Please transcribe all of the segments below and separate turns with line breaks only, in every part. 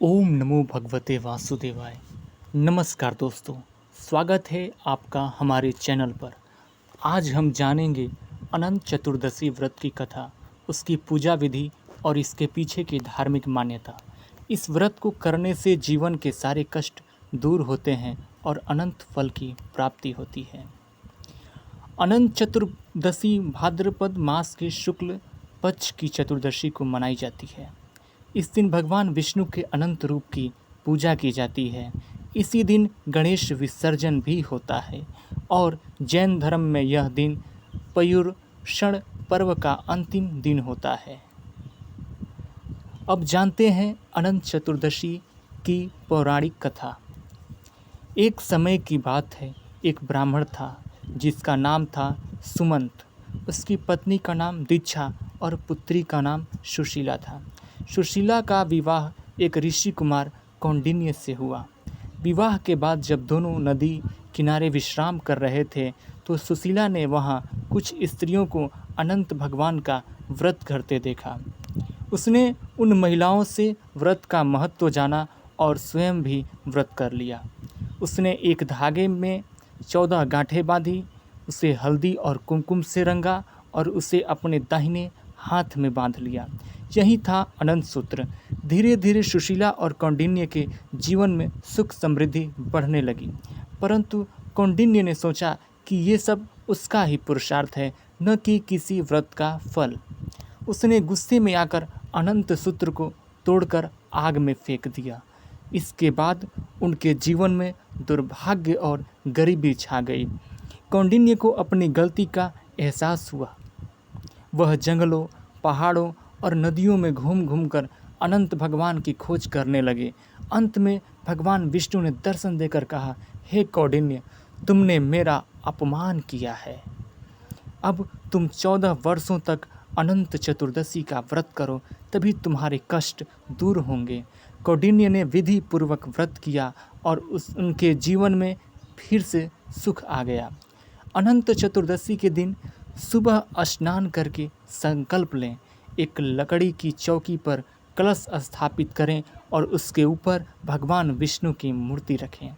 ओम नमो भगवते वासुदेवाय। नमस्कार दोस्तों, स्वागत है आपका हमारे चैनल पर। आज हम जानेंगे अनंत चतुर्दशी व्रत की कथा, उसकी पूजा विधि और इसके पीछे की धार्मिक मान्यता। इस व्रत को करने से जीवन के सारे कष्ट दूर होते हैं और अनंत फल की प्राप्ति होती है। अनंत चतुर्दशी भाद्रपद मास के शुक्ल पक्ष की चतुर्दशी को मनाई जाती है। इस दिन भगवान विष्णु के अनंत रूप की पूजा की जाती है। इसी दिन गणेश विसर्जन भी होता है और जैन धर्म में यह दिन पर्युषण पर्व का अंतिम दिन होता है। अब जानते हैं अनंत चतुर्दशी की पौराणिक कथा। एक समय की बात है, एक ब्राह्मण था जिसका नाम था सुमंत। उसकी पत्नी का नाम दीक्षा और पुत्री का नाम सुशीला था। सुशीला का विवाह एक ऋषि कुमार कौंडिन्य से हुआ। विवाह के बाद जब दोनों नदी किनारे विश्राम कर रहे थे तो सुशीला ने वहाँ कुछ स्त्रियों को अनंत भगवान का व्रत करते देखा। उसने उन महिलाओं से व्रत का महत्व जाना और स्वयं भी व्रत कर लिया। उसने एक धागे में 14 गांठें बांधी, उसे हल्दी और कुमकुम से रंगा और उसे अपने दाहिने हाथ में बांध लिया। यही था अनंत सूत्र। धीरे धीरे सुशीला और कौंडिन्य के जीवन में सुख समृद्धि बढ़ने लगी, परंतु कौंडिन्य ने सोचा कि ये सब उसका ही पुरुषार्थ है, न कि किसी व्रत का फल। उसने गुस्से में आकर अनंत सूत्र को तोड़कर आग में फेंक दिया। इसके बाद उनके जीवन में दुर्भाग्य और गरीबी छा गई। कौंडिन्य को अपनी गलती का एहसास हुआ। वह जंगलों, पहाड़ों और नदियों में घूम घूम कर अनंत भगवान की खोज करने लगे। अंत में भगवान विष्णु ने दर्शन देकर कहा, हे कौंडिन्य, तुमने मेरा अपमान किया है। अब तुम 14 वर्षों तक अनंत चतुर्दशी का व्रत करो, तभी तुम्हारे कष्ट दूर होंगे। कौंडिन्य ने विधि पूर्वक व्रत किया और उनके जीवन में फिर से सुख आ गया। अनंत चतुर्दशी के दिन सुबह स्नान करके संकल्प लें, एक लकड़ी की चौकी पर कलश स्थापित करें और उसके ऊपर भगवान विष्णु की मूर्ति रखें।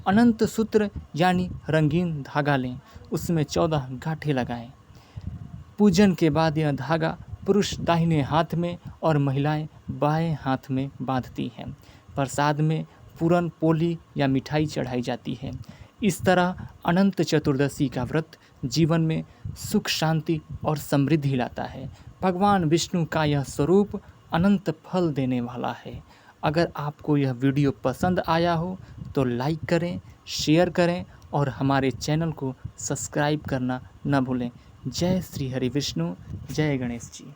अनंत सूत्र यानी रंगीन धागा लें, उसमें 14 गांठें लगाएं। पूजन के बाद यह धागा पुरुष दाहिने हाथ में और महिलाएं बाएं हाथ में बांधती हैं। प्रसाद में पूरन, पोली या मिठाई चढ़ाई जाती है। इस तरह अनंत चतुर्दशी का व्रत जीवन में सुख, शांति और समृद्धि लाता है। भगवान विष्णु का यह स्वरूप अनंत फल देने वाला है। अगर आपको यह वीडियो पसंद आया हो तो लाइक करें, शेयर करें और हमारे चैनल को सब्सक्राइब करना न भूलें। जय श्री हरि विष्णु, जय गणेश जी।